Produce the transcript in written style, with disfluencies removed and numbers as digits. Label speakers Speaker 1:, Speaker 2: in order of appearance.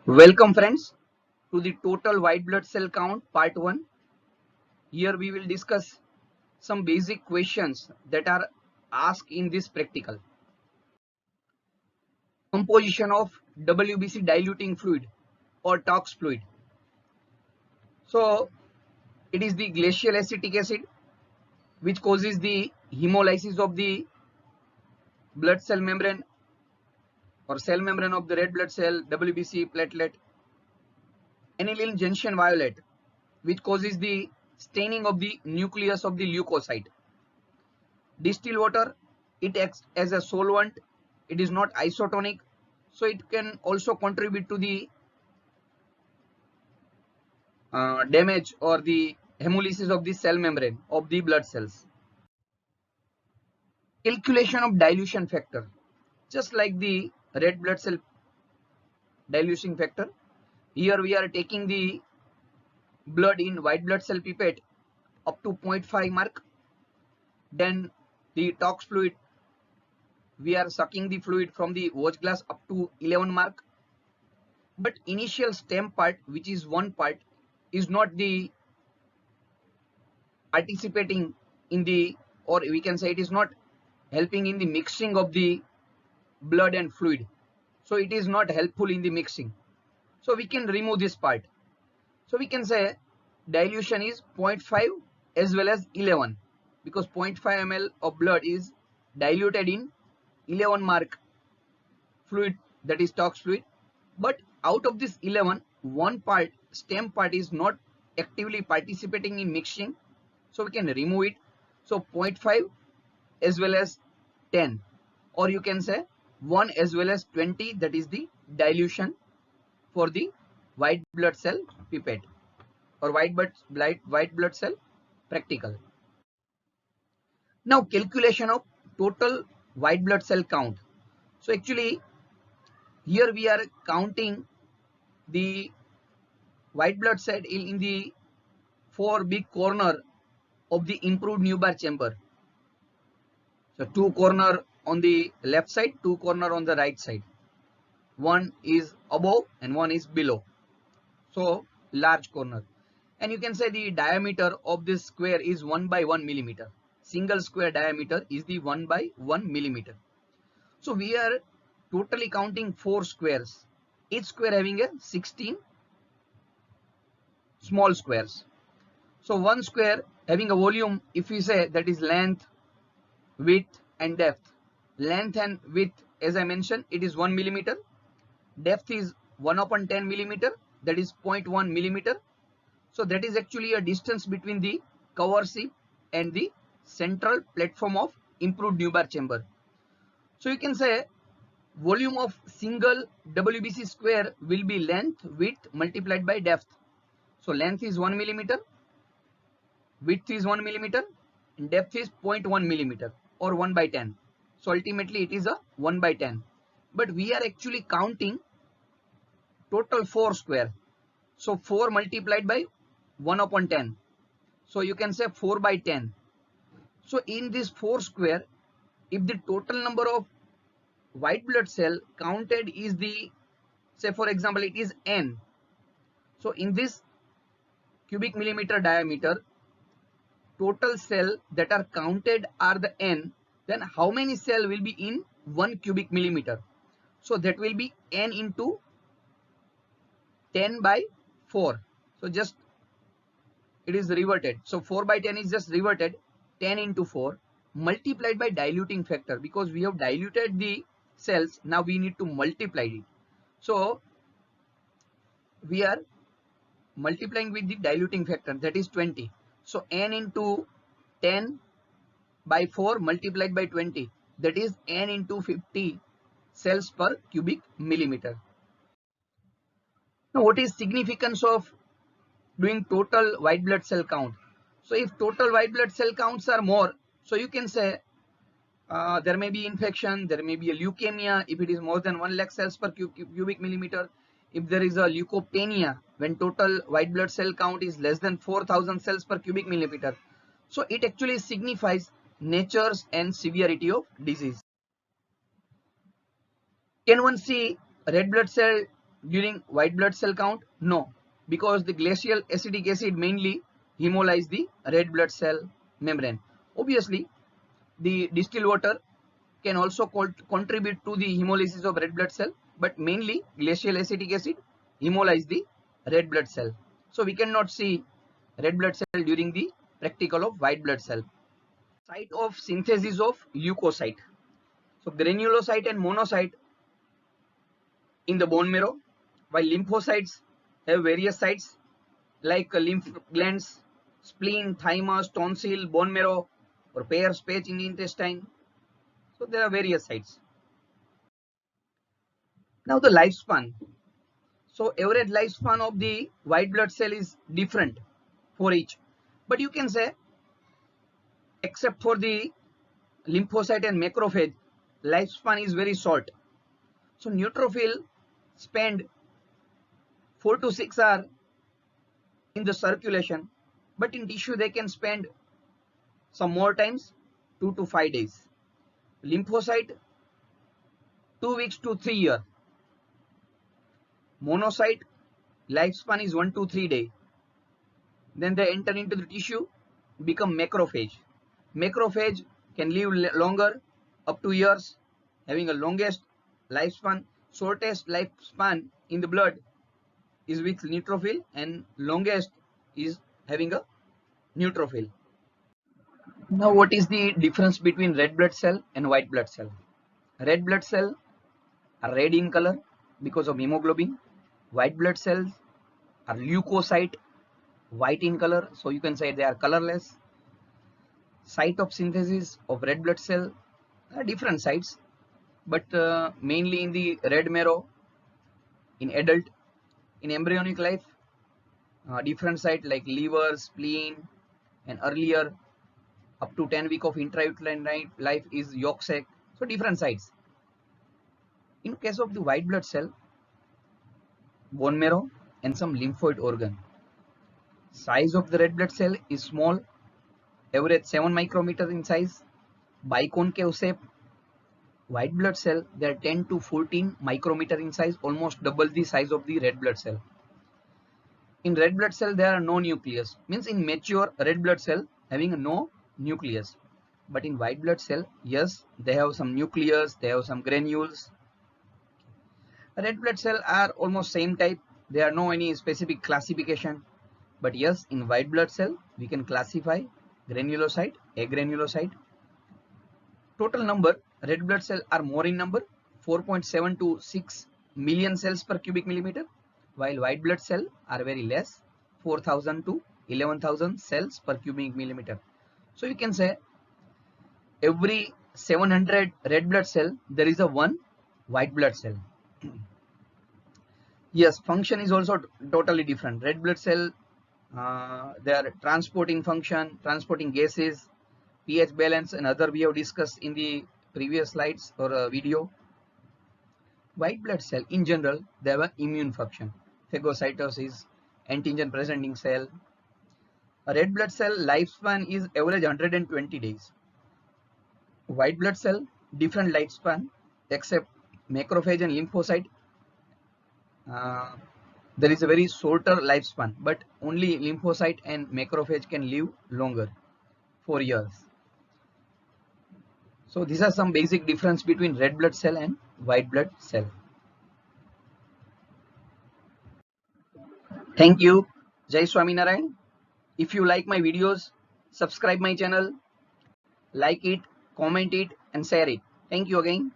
Speaker 1: Welcome friends to the total white blood cell count part 1. Here we will discuss some basic questions that are asked in this practical. Composition of WBC diluting fluid or tox fluid. So it is the glacial acetic acid which causes the hemolysis of the blood cell membrane or cell membrane of the red blood cell, WBC platelet. Aniline junction violet which causes the staining of the nucleus of the leukocyte. Distilled water, it acts as a solvent, it is not isotonic, so it can also contribute to the damage or the hemolysis of the cell membrane of the blood cells. Calculation of dilution factor, just like the red blood cell dilution factor, here we are taking the blood in white blood cell pipette up to 0.5 mark, then the tox fluid, we are sucking the fluid from the watch glass up to 11 mark, but initial stem part, which is one part, is not the participating in the, or we can say it is not helping in the mixing of the blood and fluid, so it is not helpful in the mixing, so we can remove this part. So we can say dilution is 0.5 as well as 11, because 0.5 ml of blood is diluted in 11 mark fluid, that is tox fluid, but out of this 11, one part, stem part, is not actively participating in mixing, so we can remove it. So 0.5 as well as 10, or you can say 1 as well as 20, that is the dilution for the white blood cell pipette or white blood cell practical. Now calculation of total white blood cell count. So actually here we are counting the white blood cell in the four big corner of the improved Newbar chamber. So two corner on the left side, two corner on the right side. One is above and one is below. So large corner. And you can say the diameter of this square is 1 by 1 millimeter. Single square diameter is the 1 by 1 millimeter. So we are totally counting 4 squares. Each square having a 16 small squares. So one square having a volume, if we say, that is length, width and depth. Length and width, as I mentioned, it is 1 millimeter. Depth is 1 upon 10 millimeter, that is 0.1 millimeter. So that is actually a distance between the cover ship and the central platform of improved Newbar chamber. So you can say volume of single WBC square will be length, width multiplied by depth. So length is 1 millimeter, width is 1 millimeter, and depth is 0.1 millimeter or 1 by 10. So ultimately it is a 1 by 10. But we are actually counting total 4 square. So 4 multiplied by 1 upon 10. So you can say 4 by 10. So in this 4 square, if the total number of white blood cell counted is the, say for example, it is n. So in this cubic millimeter diameter, total cell that are counted are the n, then how many cell will be in 1 cubic millimeter? So that will be n into 10 by 4. So just it is reverted. So 4 by 10 is just reverted, 10 into 4 multiplied by diluting factor, because we have diluted the cells, now we need to multiply it. So we are multiplying with the diluting factor, that is 20. So n into 10 by 4 multiplied by 20, that is n into 50 cells per cubic millimeter. Now what is significance of doing total white blood cell count? So if total white blood cell counts are more, so you can say there may be infection, there may be a leukemia if it is more than 1 lakh cells per cubic millimeter. If there is a leukopenia, when total white blood cell count is less than 4,000 cells per cubic millimeter, so it actually signifies natures and severity of disease. Can one see red blood cell during white blood cell count? No, because the glacial acetic acid mainly hemolyze the red blood cell membrane. Obviously, the distilled water can also contribute to the hemolysis of red blood cell, but mainly glacial acetic acid hemolyze the red blood cell. So we cannot see red blood cell during the practical of white blood cell. Site of synthesis of leukocyte. So granulocyte and monocyte in the bone marrow, while lymphocytes have various sites like lymph glands, spleen, thymus, tonsil, bone marrow, or Peyer's patch in the intestine. So there are various sites. Now the lifespan. So average lifespan of the white blood cell is different for each, but you can say except for the lymphocyte and macrophage, lifespan is very short. So neutrophil spend 4 to 6 hours in the circulation, but in tissue they can spend some more times 2 to 5 days. Lymphocyte 2 weeks to 3 years. Monocyte lifespan is 1 to 3 days. Then they enter into the tissue, become macrophage. Macrophage can live longer, up to years, having a longest lifespan. Shortest lifespan in the blood is with neutrophil, and longest is having a neutrophil. Now what is the difference between red blood cell and white blood cell? Red blood cell are red in color because of hemoglobin. White blood cells are leukocyte, white in color, so you can say they are colorless. Site of synthesis of red blood cell are different sites, but mainly in the red marrow in adult. In embryonic life, different site like liver, spleen, and earlier up to 10 week of intrauterine life is yolk sac. So different sites. In case of the white blood cell, bone marrow and some lymphoid organ. Size of the red blood cell is small, average 7 micrometer in size, biconcave shape. White blood cell, they are 10 to 14 micrometer in size, almost double the size of the red blood cell. In red blood cell, there are no nucleus, means in mature red blood cell having no nucleus. But in white blood cell, yes, they have some nucleus, they have some granules. Red blood cell are almost same type, there are no any specific classification. But yes, in white blood cell, we can classify granulocyte, agranulocyte. Total number, red blood cell are more in number, 4.7 to 6 million cells per cubic millimeter, while white blood cell are very less, 4,000 to 11,000 cells per cubic millimeter. So you can say every 700 red blood cell, there is a one white blood cell. Yes, function is also totally different. Red blood cell, they are transporting function, transporting gases, pH balance, and other we have discussed in the previous slides or video. White blood cell in general, they have an immune function, phagocytosis, antigen presenting cell. A red blood cell lifespan is average 120 days. White blood cell, different lifespan, except macrophage and lymphocyte. There is a very shorter lifespan, but only lymphocyte and macrophage can live longer, 4 years. So these are some basic difference between red blood cell and white blood cell. Thank you. Jai Swaminarayan. If you like my videos, subscribe my channel, like it, comment it, and share it. Thank you again.